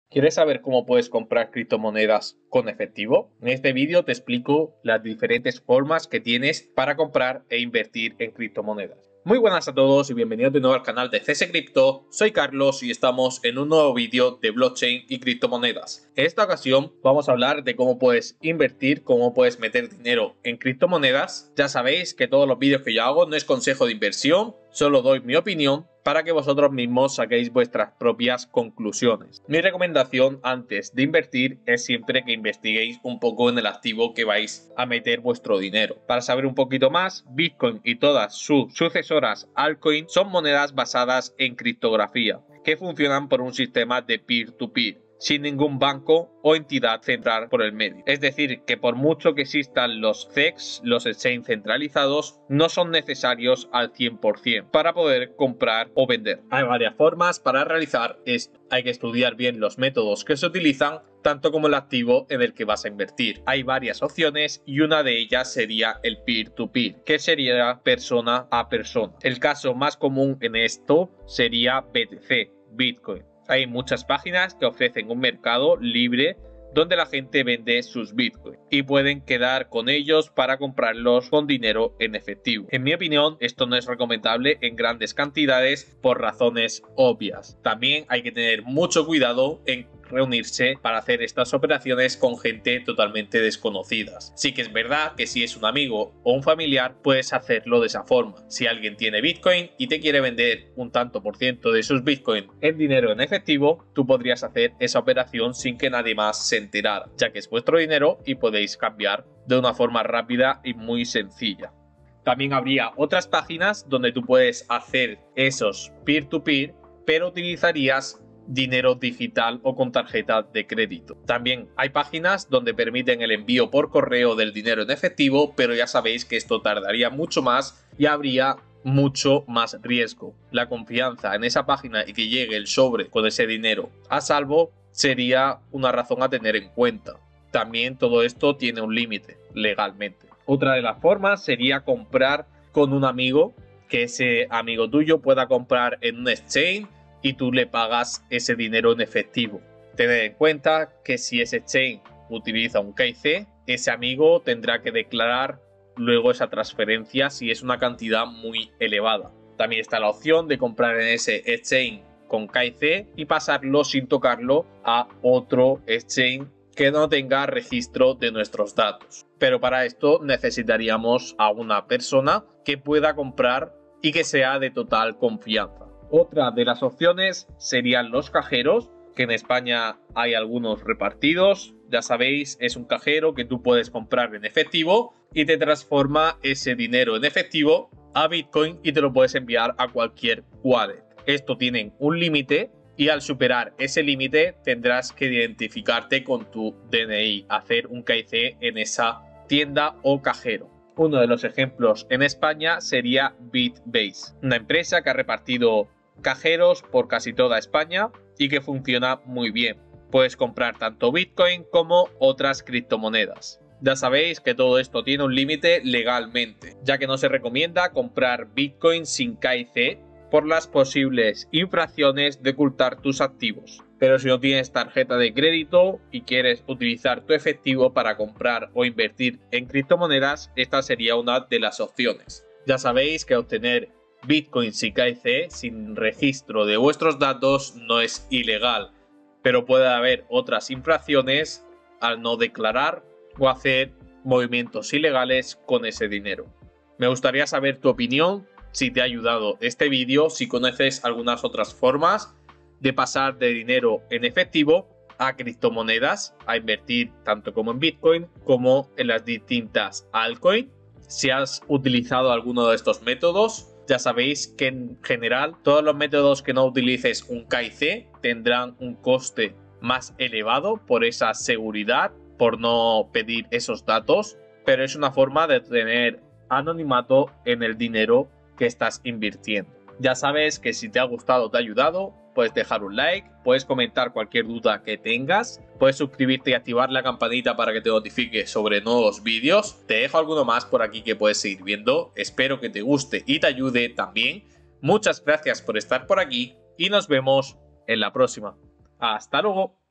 ¿Quieres saber cómo puedes comprar criptomonedas con efectivo? En este vídeo te explico las diferentes formas que tienes para comprar e invertir en criptomonedas. Muy buenas a todos y bienvenidos de nuevo al canal de CS Crypto. Soy Carlos y estamos en un nuevo vídeo de blockchain y criptomonedas. En esta ocasión vamos a hablar de cómo puedes invertir, cómo puedes meter dinero en criptomonedas. Ya sabéis que todos los vídeos que yo hago no es consejo de inversión, solo doy mi opinión para que vosotros mismos saquéis vuestras propias conclusiones. Mi recomendación antes de invertir es siempre que investiguéis un poco en el activo que vais a meter vuestro dinero. Para saber un poquito más, Bitcoin y todas sus sucesoras altcoin son monedas basadas en criptografía que funcionan por un sistema de peer-to-peer, sin ningún banco o entidad central por el medio. Es decir, que por mucho que existan los CEX, los exchange centralizados, no son necesarios al 100% para poder comprar o vender. Hay varias formas para realizar esto. Hay que estudiar bien los métodos que se utilizan, tanto como el activo en el que vas a invertir. Hay varias opciones y una de ellas sería el peer-to-peer, que sería persona a persona. El caso más común en esto sería BTC, Bitcoin. Hay muchas páginas que ofrecen un mercado libre donde la gente vende sus bitcoins y pueden quedar con ellos para comprarlos con dinero en efectivo. En mi opinión, esto no es recomendable en grandes cantidades por razones obvias. También hay que tener mucho cuidado en reunirse para hacer estas operaciones con gente totalmente desconocidas. Sí que es verdad que si es un amigo o un familiar puedes hacerlo de esa forma. Si alguien tiene Bitcoin y te quiere vender un tanto por ciento de sus Bitcoin en dinero en efectivo, tú podrías hacer esa operación sin que nadie más se enterara, ya que es vuestro dinero y podéis cambiar de una forma rápida y muy sencilla. También habría otras páginas donde tú puedes hacer esos peer-to-peer, pero utilizarías dinero digital o con tarjeta de crédito. También hay páginas donde permiten el envío por correo del dinero en efectivo, pero ya sabéis que esto tardaría mucho más y habría mucho más riesgo. La confianza en esa página y que llegue el sobre con ese dinero a salvo sería una razón a tener en cuenta. También todo esto tiene un límite legalmente. Otra de las formas sería comprar con un amigo, que ese amigo tuyo pueda comprar en un exchange y tú le pagas ese dinero en efectivo. Tened en cuenta que si ese exchange utiliza un KIC, ese amigo tendrá que declarar luego esa transferencia si es una cantidad muy elevada. También está la opción de comprar en ese exchange con KIC y pasarlo sin tocarlo a otro exchange que no tenga registro de nuestros datos. Pero para esto necesitaríamos a una persona que pueda comprar y que sea de total confianza. Otra de las opciones serían los cajeros, que en España hay algunos repartidos. Ya sabéis, es un cajero que tú puedes comprar en efectivo y te transforma ese dinero en efectivo a Bitcoin y te lo puedes enviar a cualquier wallet. Esto tiene un límite y al superar ese límite tendrás que identificarte con tu DNI, hacer un KIC en esa tienda o cajero. Uno de los ejemplos en España sería Bitbase, una empresa que ha repartido cajeros por casi toda España y que funciona muy bien. Puedes comprar tanto Bitcoin como otras criptomonedas. Ya sabéis que todo esto tiene un límite legalmente, ya que no se recomienda comprar Bitcoin sin KIC por las posibles infracciones de ocultar tus activos. Pero si no tienes tarjeta de crédito y quieres utilizar tu efectivo para comprar o invertir en criptomonedas, esta sería una de las opciones. Ya sabéis que obtener Bitcoin sin KIC, sin registro de vuestros datos, no es ilegal, pero puede haber otras infracciones al no declarar o hacer movimientos ilegales con ese dinero. Me gustaría saber tu opinión, si te ha ayudado este vídeo, si conoces algunas otras formas de pasar de dinero en efectivo a criptomonedas, a invertir tanto como en Bitcoin como en las distintas altcoins. Si has utilizado alguno de estos métodos, ya sabéis que en general todos los métodos que no utilices un KIC tendrán un coste más elevado por esa seguridad, por no pedir esos datos, pero es una forma de tener anonimato en el dinero que estás invirtiendo. Ya sabes que si te ha gustado o te ha ayudado, puedes dejar un like, puedes comentar cualquier duda que tengas, puedes suscribirte y activar la campanita para que te notifique sobre nuevos vídeos. Te dejo alguno más por aquí que puedes seguir viendo. Espero que te guste y te ayude también. Muchas gracias por estar por aquí y nos vemos en la próxima. ¡Hasta luego!